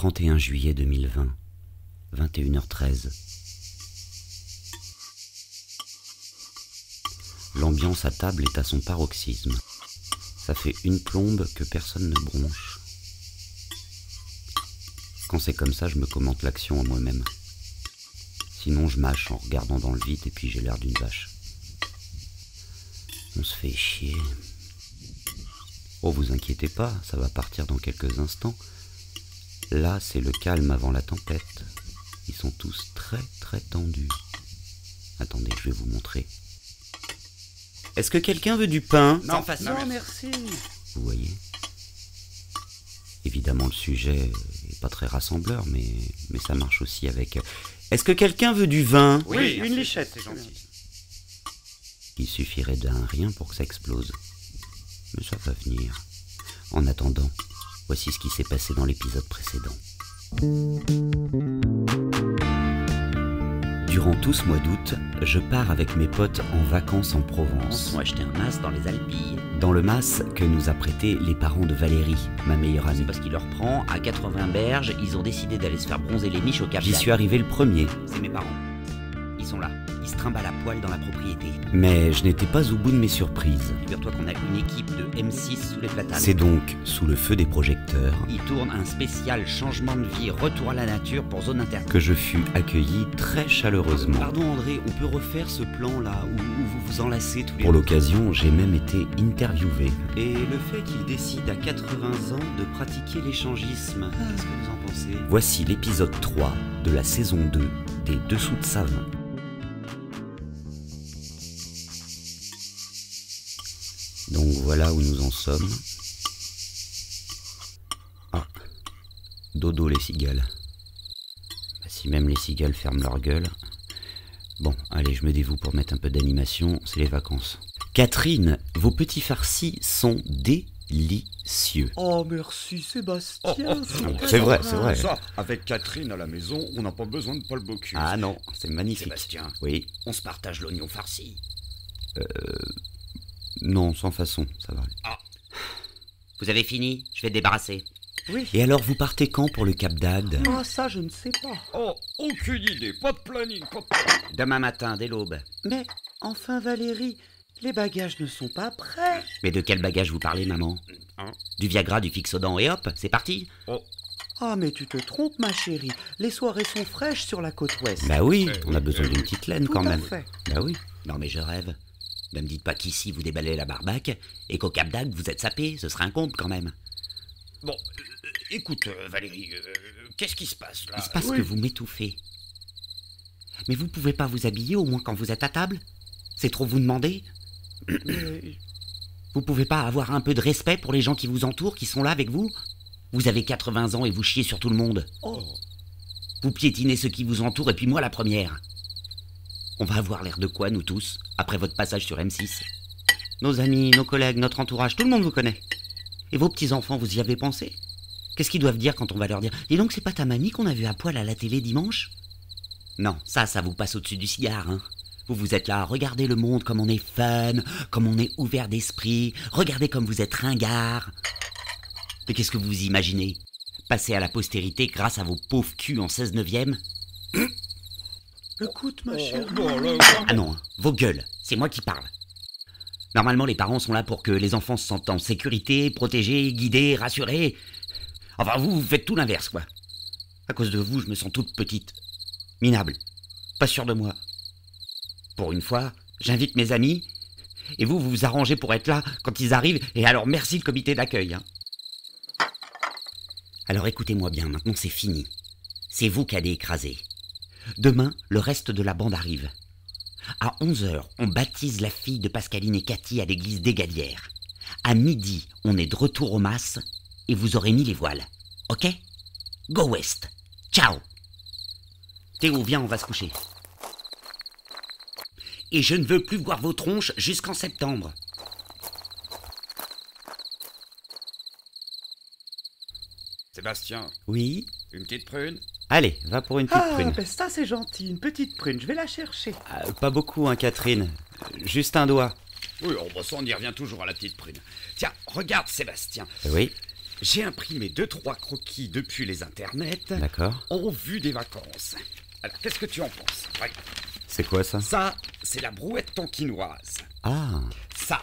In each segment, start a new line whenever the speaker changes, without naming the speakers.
31 juillet 2020, 21h13. L'ambiance à table est à son paroxysme. Ça fait une plombe que personne ne bronche. Quand c'est comme ça, je me commente l'action à moi-même. Sinon, je mâche en regardant dans le vide et puis j'ai l'air d'une vache. On se fait chier. Oh, vous inquiétez pas, ça va partir dans quelques instants. Là, c'est le calme avant la tempête. Ils sont tous très très tendus. Attendez, je vais vous montrer. Est-ce que quelqu'un veut du pain?
Non,
Non, merci.
Vous voyez? Évidemment, le sujet est pas très rassembleur, mais ça marche aussi avec... Est-ce que quelqu'un veut du vin?
Oui, une lichette, c'est gentil.
Il suffirait d'un rien pour que ça explose. Mais ça va venir. En attendant, voici ce qui s'est passé dans l'épisode précédent. Durant tout ce mois d'août, je pars avec mes potes en vacances en Provence.
On va acheter un mas dans les Alpilles.
Dans le mas que nous a prêté les parents de Valérie, ma meilleure amie.
C'est parce qu'il leur prend à 80 berges, ils ont décidé d'aller se faire bronzer les miches au Cap
J'y
d'Agde.
suis arrivé le premier.
C'est mes parents. Ils sont là. Ils se trimballent à poil dans la propriété.
Mais je n'étais pas au bout de mes surprises.
Figure-toi qu'on a une équipe de M6 sous les platanes.
C'est donc sous le feu des projecteurs
Ils tournent un spécial changement de vie, retour à la nature pour zone interne.
que je fus accueilli très chaleureusement.
Pardon André, on peut refaire ce plan là où vous vous enlacez tous les
Pour
deux.
l'occasion, j'ai même été interviewé.
Et le fait qu'il décide à 80 ans de pratiquer l'échangisme, qu'est-ce que vous en pensez?
Voici l'épisode 3 de la saison 2 des Dessous de Savin. Donc voilà où nous en sommes. Ah, dodo les cigales. Bah, si même les cigales ferment leur gueule. Bon, allez, je me dévoue pour mettre un peu d'animation, c'est les vacances. Catherine, vos petits farcis sont délicieux.
Oh, merci Sébastien.
C'est vrai, c'est vrai.
Ça, avec Catherine à la maison, on n'a pas besoin de Paul Bocuse.
Ah non, c'est magnifique.
Sébastien,
Oui,
on se partage l'oignon farci.
non, sans façon, ça va.
Vous avez fini? Je vais débarrasser.
Oui.
Et alors, vous partez quand pour le Cap d'Agde?
Ah, ça, je ne sais pas.
Oh, aucune idée, pas de planning, pas de planning.
Demain matin, dès l'aube.
Mais, enfin, Valérie, les bagages ne sont pas prêts.
Mais de quel bagage vous parlez, maman?
Hein?
Du Viagra, du Fixodent et hop, c'est parti.
Ah, mais tu te trompes, ma chérie. Les soirées sont fraîches sur la côte ouest.
Bah oui, on a besoin d'une petite laine
Tout
quand
à
même.
fait.
Bah oui.
Non mais je rêve. Ne me dites pas qu'ici vous déballez la barbaque et qu'au Cap d'Agde vous êtes sapé, ce serait un conte quand même.
Bon, écoute, Valérie, qu'est-ce qui se passe là?
Il se passe
oui.
que vous m'étouffez. Mais vous pouvez pas vous habiller au moins quand vous êtes à table? C'est trop vous demander?
Mais-
Vous pouvez pas avoir un peu de respect pour les gens qui vous entourent, qui sont là avec vous? Vous avez 80 ans et vous chiez sur tout le monde.
Oh,
Vous piétinez ceux qui vous entourent et puis moi la première. On va avoir l'air de quoi, nous tous, après votre passage sur M6? Nos amis, nos collègues, notre entourage, tout le monde vous connaît. Et vos petits-enfants, vous y avez pensé? Qu'est-ce qu'ils doivent dire quand on va leur dire « Dis donc, c'est pas ta mamie qu'on a vue à poil à la télé dimanche ?» Non, ça vous passe au-dessus du cigare, hein. Vous êtes là, regardez le monde comme on est fun, comme on est ouvert d'esprit, regardez comme vous êtes ringard. Mais qu'est-ce que vous imaginez? Passer à la postérité grâce à vos pauvres culs en 16/9e?
écoute, ma chérie.
Ah non, hein, vos gueules, c'est moi qui parle. Normalement, les parents sont là pour que les enfants se sentent en sécurité, protégés, guidés, rassurés. Enfin, vous faites tout l'inverse, quoi. À cause de vous, je me sens toute petite. Minable. Pas sûre de moi. Pour une fois, j'invite mes amis, et vous vous arrangez pour être là quand ils arrivent, et alors merci le comité d'accueil. Hein. Alors écoutez-moi bien, maintenant c'est fini. C'est vous qui allez écraser. Demain, le reste de la bande arrive. À 11h, on baptise la fille de Pascaline et Cathy à l'église des Galières. À midi, on est de retour au mas et vous aurez mis les voiles. Ok? Go West. Ciao. Théo, viens, on va se coucher. Et je ne veux plus voir vos tronches jusqu'en septembre.
Sébastien,
Oui.
une petite prune?
Allez, va pour une petite
Ah,
prune.
ben ça, c'est gentil. Une petite prune. Je vais la chercher.
Pas beaucoup, hein, Catherine. Juste un doigt.
Oui, ça, on y revient toujours à la petite prune. Tiens, regarde Sébastien.
Oui.
J'ai imprimé 2-3 croquis depuis les internets
D'accord.
en vue des vacances. Alors, qu'est-ce que tu en penses? Ouais.
C'est quoi ça?
Ça, c'est la brouette tonkinoise.
Ah,
Ça,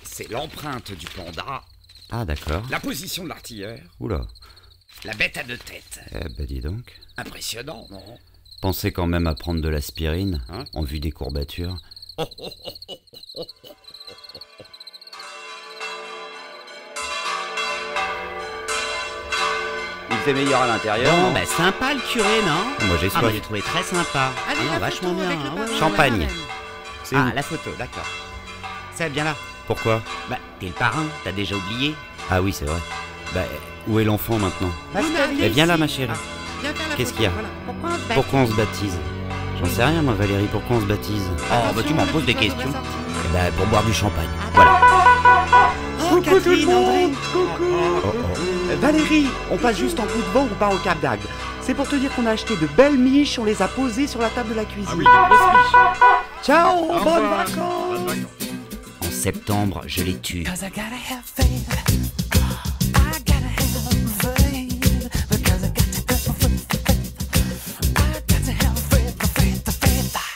c'est l'empreinte du panda,
ah d'accord.
la position de l'artilleur,
Oula.
la bête à 2 têtes.
Eh ben dis donc.
Impressionnant, non?
Pensez quand même à prendre de l'aspirine,
Hein?
en vue des courbatures.
Il faisait meilleur à l'intérieur.
Bon,
non bah sympa le curé, non?
Moi j'ai
Ah, moi
soif.
j'ai trouvé très sympa.
Allez,
Ah non,
la
vachement
photo
bien.
avec le
hein,
parrain,
ouais.
Champagne.
la marraine.
C'est
Ah,
où?
la photo, d'accord. C'est bien là.
Pourquoi?
Bah, t'es le parrain, t'as déjà oublié.
Ah oui, c'est vrai. Bah, où est l'enfant maintenant?
Astérix.
Eh, viens là, ma chérie.
Viens faire la
Qu'est-ce
photo,
qu'il y a?
voilà. Pourquoi on se bat?
Pourquoi on se baptise? J'en sais rien, moi, Valérie. Pourquoi on se baptise?
Oh, bah tu m'en poses des
Attention,
questions.
le petit oiseau va
Eh ben, pour boire du champagne. Voilà.
sortir. Coucou tout le monde. Coucou.
Oh, oh.
Valérie, on passe juste en bout de vent, on part au Cap d'Agde. C'est pour te dire qu'on a acheté de belles miches, on les a posées sur la table de la cuisine.
Ah oui, des grosses miches.
Ciao,
Au
bonnes
revoir.
vacances.
Bonnes vacances.
En septembre, je les tue.
Cause I gotta have faith. I gotta have faith. Because I got to have faith. I got to have faith.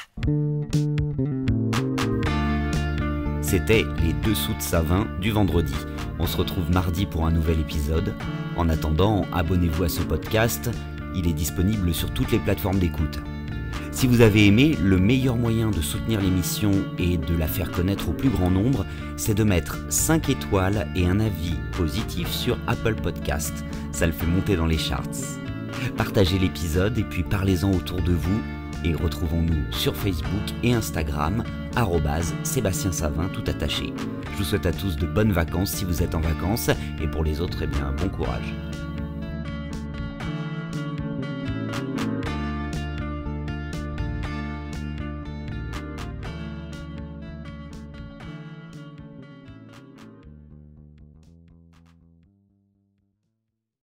C'était les dessous de Savin du vendredi. On se retrouve mardi pour un nouvel épisode. En attendant, abonnez-vous à ce podcast. Il est disponible sur toutes les plateformes d'écoute. Si vous avez aimé, le meilleur moyen de soutenir l'émission et de la faire connaître au plus grand nombre, c'est de mettre 5 étoiles et un avis positif sur Apple Podcast. Ça le fait monter dans les charts. Partagez l'épisode et puis parlez-en autour de vous. Et retrouvons-nous sur Facebook et Instagram, @Sébastien Savin, tout attaché. Je vous souhaite à tous de bonnes vacances si vous êtes en vacances, et pour les autres, eh bien, bon courage.